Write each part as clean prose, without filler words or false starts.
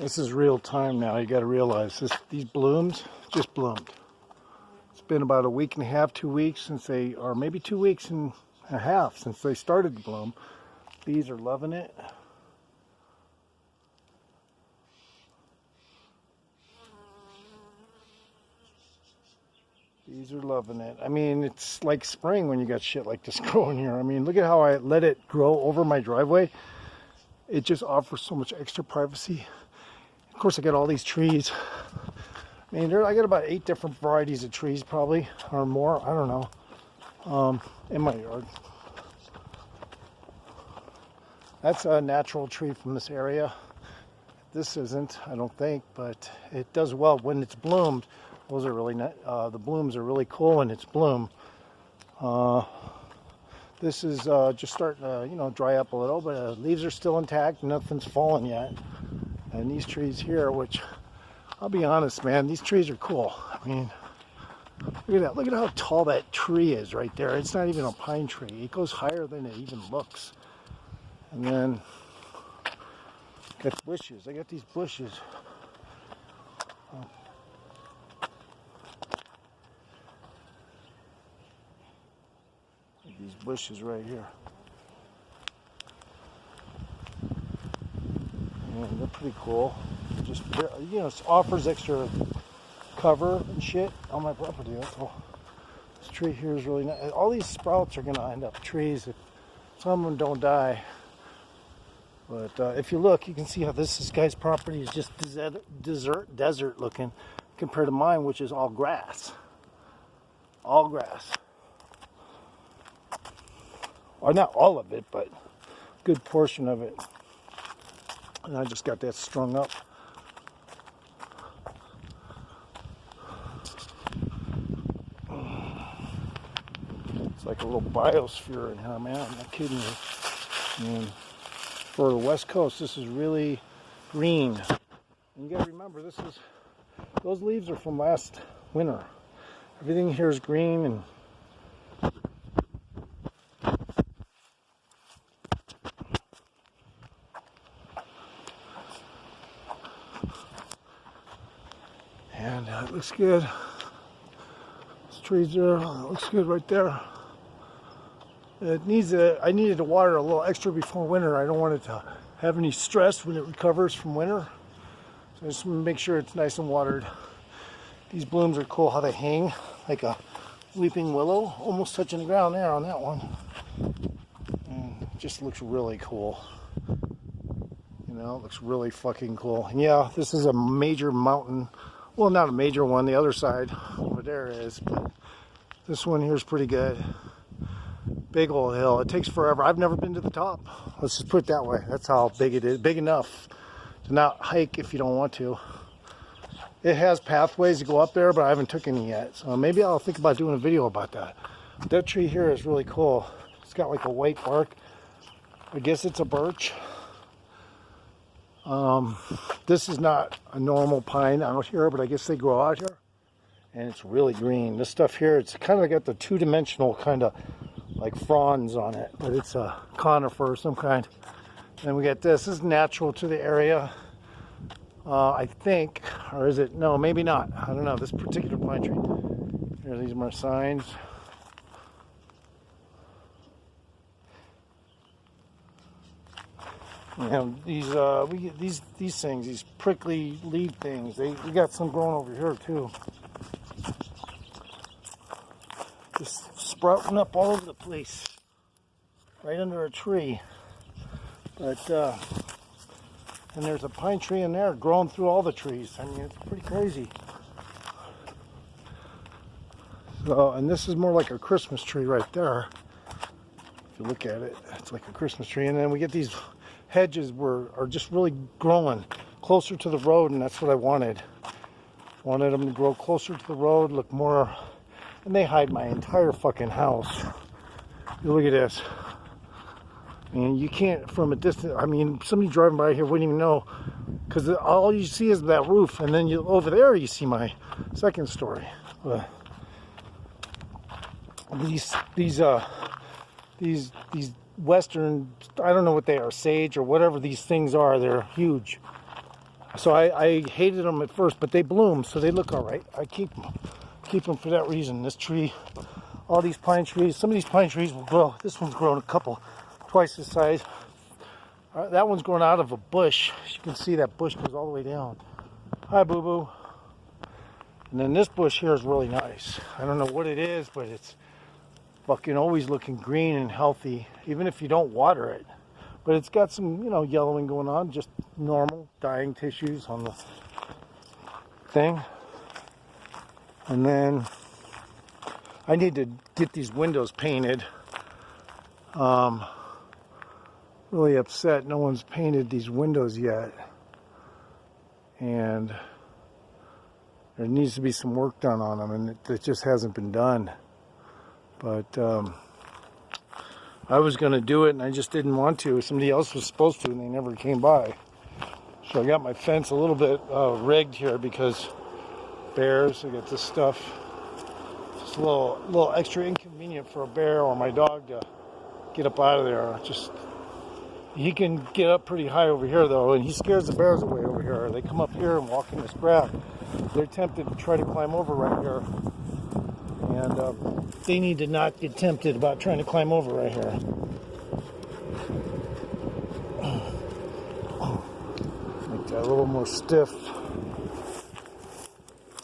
This is real time now. You got to realize this. These blooms just bloomed. It's been about a week and a half, 2 weeks since they, or maybe 2 weeks and a half since they started to bloom. Bees are loving it. Bees are loving it. I mean, it's like spring when you got shit like this growing here. I mean, look at how I let it grow over my driveway. It just offers so much extra privacy. Of course, I got all these trees. I mean, I got about 8 different varieties of trees, probably, or more. I don't know. In my yard. That's a natural tree from this area. This isn't, I don't think, but it does well when it's bloomed. Those are really the blooms are really cool in its bloom. This is just starting to, dry up a little, but leaves are still intact. Nothing's fallen yet. And these trees here, which I'll be honest, man, these trees are cool. I mean, look at that. Look at how tall that tree is right there. It's not even a pine tree. It goes higher than it even looks. And then got bushes. I got these bushes. These bushes right here. And they're pretty cool. Just, it offers extra cover and shit on my property. That's all. This tree here is really nice. All these sprouts are going to end up trees if some of them don't die. But if you look, you can see how this guy's property is just desert looking compared to mine, which is all grass. All grass. Or not all of it, but a good portion of it. And I just got that strung up. It's like a little biosphere in here, man. I'm not kidding you. And for the West Coast, this is really green. And you gotta remember, those leaves are from last winter. Everything here is green and it looks good. This tree's there. It looks good right there. It needs I needed to water a little extra before winter. I don't want it to have any stress when it recovers from winter. So I just want to make sure it's nice and watered. These blooms are cool how they hang like a weeping willow, almost touching the ground there on that one. And it just looks really cool. It looks really fucking cool. And yeah, this is a major mountain. Well, not a major one. The other side over there is, but this one here is pretty good. Big old hill. It takes forever. I've never been to the top. Let's just put it that way. That's how big it is. Big enough to not hike if you don't want to. It has pathways to go up there, but I haven't took any yet. So maybe I'll think about doing a video about that. That tree here is really cool. It's got like a white bark. I guess it's a birch. This is not a normal pine out here, but I guess they grow out here. And it's really green. This stuff here, it's kind of got the two-dimensional kind of like fronds on it, but it's a conifer of some kind. And we got this. This is natural to the area, I think, or is it? No, maybe not. I don't know. This particular pine tree. Here, these are more signs. We get these things, these prickly leaf things. We got some growing over here too. Just sprouting up all over the place, right under a tree. But and there's a pine tree in there growing through all the trees. I mean, it's pretty crazy. So, and this is more like a Christmas tree right there. If you look at it, it's like a Christmas tree. And then we get these hedges are just really growing closer to the road, and that's what I wanted. Wanted them to grow closer to the road, look more, and they hide my entire fucking house. You look at this. I mean, you can't from a distance. I mean, somebody driving by here wouldn't even know, because all you see is that roof, and then over there you see my second story. These western, I don't know what they are, sage or whatever these things are. They're huge. So I hated them at first, but they bloom, so they look all right. I keep them for that reason. This tree, all these pine trees, some of these pine trees will grow. This one's grown a couple, twice this size. That one's grown out of a bush. As you can see, that bush goes all the way down. Hi, Boo Boo. And then this bush here is really nice. I don't know what it is, but it's fucking always looking green and healthy, even if you don't water it. But it's got some, yellowing going on, just normal dying tissues on the thing. And then I need to get these windows painted. Really upset no one's painted these windows yet. And there needs to be some work done on them, and it just hasn't been done. But I was going to do it, and I just didn't want to. Somebody else was supposed to, and they never came by. So I got my fence a little bit rigged here because bears. I got this stuff. Just a little extra inconvenient for a bear or my dog to get up out of there. He can get up pretty high over here, though, and he scares the bears away over here. They come up here and walk in this grass. They're tempted to try to climb over right here. And they need to not get tempted about trying to climb over right here. Make that a little more stiff.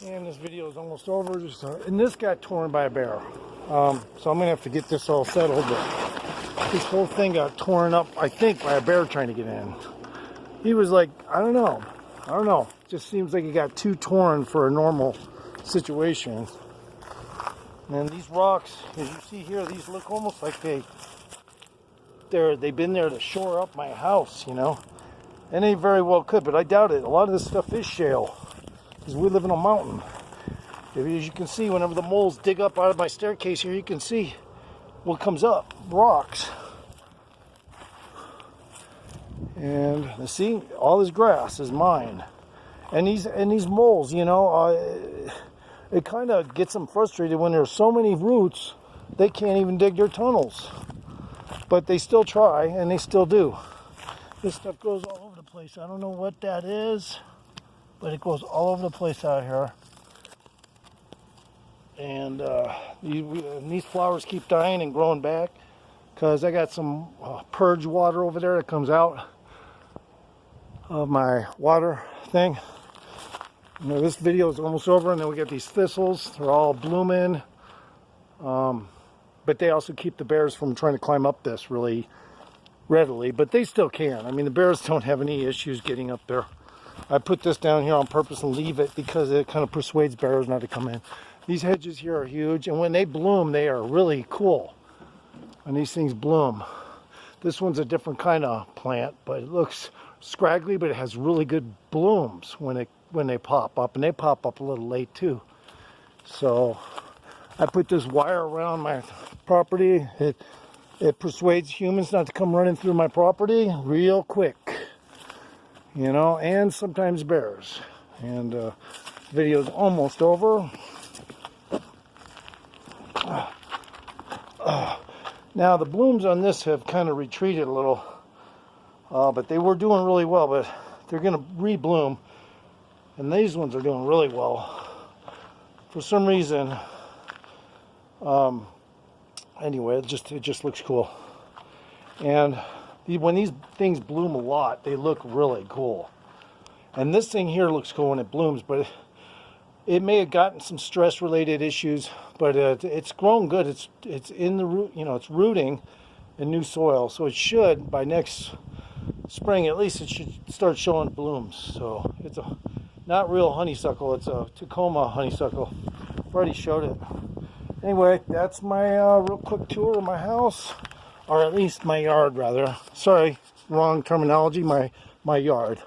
And this video is almost over. And this got torn by a bear. So I'm going to have to get this all settled. But this whole thing got torn up, I think, by a bear trying to get in. He was like, I don't know. Just seems like it got too torn for a normal situation. And these rocks, as you see here, these look almost like they've been there to shore up my house, And they very well could, but I doubt it. A lot of this stuff is shale, because we live in a mountain. As you can see, whenever the moles dig up out of my staircase here, you can see what comes up, rocks. And see, all this grass is mine. And these moles, it kind of gets them frustrated when there's so many roots, they can't even dig their tunnels. But they still try, and they still do. This stuff goes all over the place. I don't know what that is, but it goes all over the place out here. And these flowers keep dying and growing back because I got some purge water over there that comes out of my water thing. This video is almost over, and then we get these thistles. They're all blooming. But they also keep the bears from trying to climb up this really readily. But they still can. I mean, the bears don't have any issues getting up there. I put this down here on purpose and leave it because it kind of persuades bears not to come in. These hedges here are huge, and when they bloom, they are really cool. When these things bloom. This one's a different kind of plant, but it looks scraggly, but it has really good blooms when they pop up, and they pop up a little late too. So I put this wire around my property. It persuades humans not to come running through my property real quick, and sometimes bears. And the video's almost over. Now the blooms on this have kind of retreated a little, but they were doing really well, but they're going to rebloom. And these ones are doing really well. For some reason, anyway, it just looks cool. And when these things bloom a lot, they look really cool. And this thing here looks cool when it blooms, but it may have gotten some stress-related issues, but it's grown good. It's in the root, it's rooting in new soil, so it should by next spring at least it should start showing blooms. So it's a not real honeysuckle, it's a Tacoma honeysuckle. I've already showed it. Anyway, that's my real quick tour of my house, or at least my yard rather. Sorry, wrong terminology, my yard.